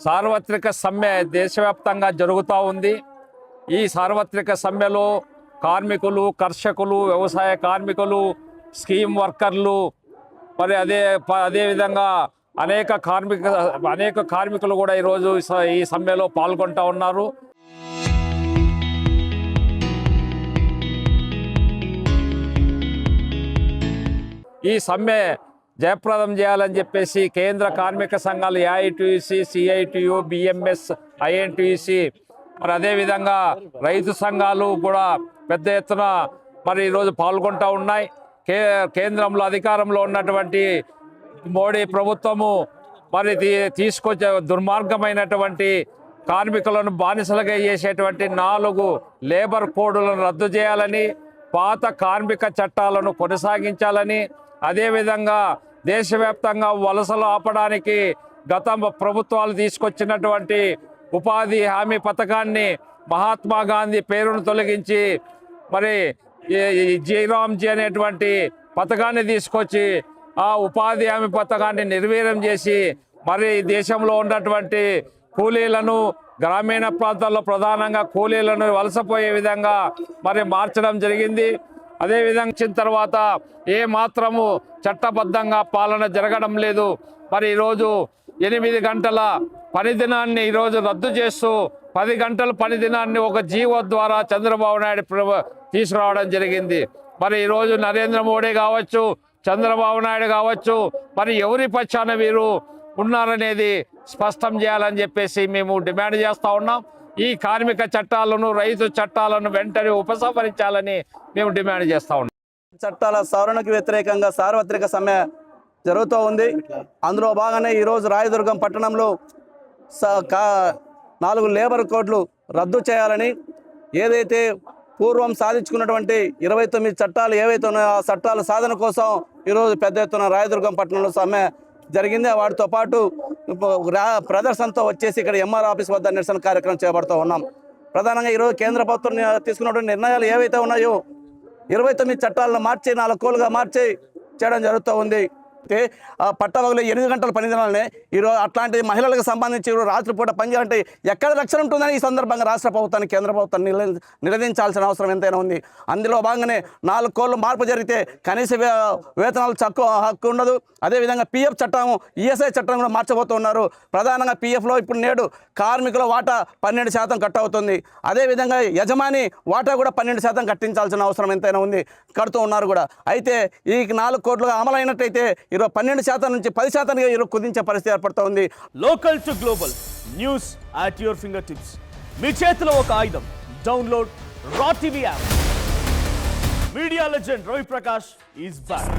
సార్వత్రిక సమ్మె దేశవ్యాప్తంగా జరుగుతూ ఉంది. ఈ సార్వత్రిక సమ్మెలో కార్మికులు, కర్షకులు, వ్యవసాయ కార్మికులు, స్కీమ్ వర్కర్లు, మరి అదేవిధంగా అనేక కార్మికులు కూడా ఈరోజు ఈ సమ్మెలో పాల్గొంటూ ఉన్నారు. ఈ సమ్మె జయప్రదం చేయాలని చెప్పేసి కేంద్ర కార్మిక సంఘాలు ఏఐటీయూసీ, సిఐటియు, బిఎంఎస్, ఐఎన్టీయూసీ, మరి అదేవిధంగా రైతు సంఘాలు కూడా పెద్ద ఎత్తున మరి ఈరోజు పాల్గొంటూ ఉన్నాయి. కేంద్రంలో అధికారంలో ఉన్నటువంటి మోడీ ప్రభుత్వము మరి తీసుకొచ్చే దుర్మార్గమైనటువంటి కార్మికులను బానిసలుగా చేసేటువంటి 4 లేబర్ కోడ్లను రద్దు చేయాలని, పాత కార్మిక చట్టాలను కొనసాగించాలని, అదేవిధంగా దేశవ్యాప్తంగా వలసలు ఆపడానికి గత ప్రభుత్వాలు తీసుకొచ్చినటువంటి ఉపాధి హామీ పథకాన్ని మహాత్మా గాంధీ పేరును తొలగించి మరి జైరామ్జీ అనేటువంటి పథకాన్ని తీసుకొచ్చి ఆ ఉపాధి హామీ పథకాన్ని నిర్వీర్యం చేసి మరి దేశంలో ఉన్నటువంటి కూలీలను, గ్రామీణ ప్రాంతాల్లో ప్రధానంగా కూలీలను వలసపోయే విధంగా మరి మార్చడం జరిగింది. అదేవిధంగా వచ్చిన తర్వాత ఏ మాత్రము చట్టబద్ధంగా పాలన జరగడం లేదు. మరి ఈరోజు 8 గంటల పని దినాన్ని ఈరోజు రద్దు చేస్తూ 10 గంటల పని దినాన్ని ఒక జీవో ద్వారా చంద్రబాబు నాయుడు తీసుకురావడం జరిగింది. మరి ఈరోజు నరేంద్ర మోడీ కావచ్చు, చంద్రబాబు నాయుడు కావచ్చు, మరి ఎవరి పక్షాన వీరు ఉన్నారనేది స్పష్టం చేయాలని చెప్పేసి మేము డిమాండ్ చేస్తూ ఉన్నాం. ఈ కార్మిక చట్టాలను, రైతు చట్టాలను వెంటనే ఉపసంహరించాలని మేము డిమాండ్ చేస్తూ ఉన్నాం. చట్టాల సవరణకు వ్యతిరేకంగా సార్వత్రిక సమ్మె జరుగుతూ ఉంది. అందులో భాగంగానే ఈరోజు రాయదుర్గం పట్టణంలో 4 లేబర్ కోడ్లు రద్దు చేయాలని, ఏదైతే పూర్వం సాధించుకున్నటువంటి 29 చట్టాలు ఏవైతే ఉన్నాయో ఆ చట్టాల సాధన కోసం ఈరోజు పెద్ద ఎత్తున రాయదుర్గం పట్టణంలో సమ్మె జరిగింది. వాటితో పాటు ప్రదర్శనతో వచ్చేసి ఇక్కడ ఎంఆర్ ఆఫీస్ వద్ద నిరసన కార్యక్రమం చేపడుతూ ఉన్నాం. ప్రధానంగా ఈరోజు కేంద్ర ప్రభుత్వం తీసుకున్నటువంటి నిర్ణయాలు ఏవైతే ఉన్నాయో 29 చట్టాలను మార్చి 4 కోలుగా మార్చి చేయడం జరుగుతూ ఉంది. పట్టవగలు 8 గంటల పని దినాలనే ఈరోజు అట్లాంటి మహిళలకు సంబంధించి రాత్రిపూట పనిచేయాలంటే ఎక్కడ రక్షణ ఉంటుందని ఈ సందర్భంగా రాష్ట్ర ప్రభుత్వాన్ని, కేంద్ర ప్రభుత్వాన్ని నిలదించాల్సిన అవసరం ఎంతైనా ఉంది. అందులో భాగంగానే 4 కోళ్ళు మార్పు జరిగితే కనీస వేతనాలు హక్కు ఉండదు. అదేవిధంగా పిఎఫ్ చట్టం, ఈఎస్ఐ చట్టం కూడా మార్చబోతున్నారు. ప్రధానంగా పిఎఫ్లో ఇప్పుడు నేడు కార్మికుల వాటా 12% కట్ అవుతుంది. అదేవిధంగా యజమాని వాటా కూడా 12% కట్టించాల్సిన అవసరం ఎంతైనా ఉంది, కడుతూ ఉన్నారు కూడా. అయితే ఈ 4 కోట్లుగా అమలైనట్టయితే 12% నుంచి 10%గా ఈరోజు కుదించే పరిస్థితి ఏర్పడుతూ ఉంది. Local to global news at your finger tips. మీ చేతిలో ఒక ఆయుధం. Download raw TV app. Media legend Ravi Prakash is back.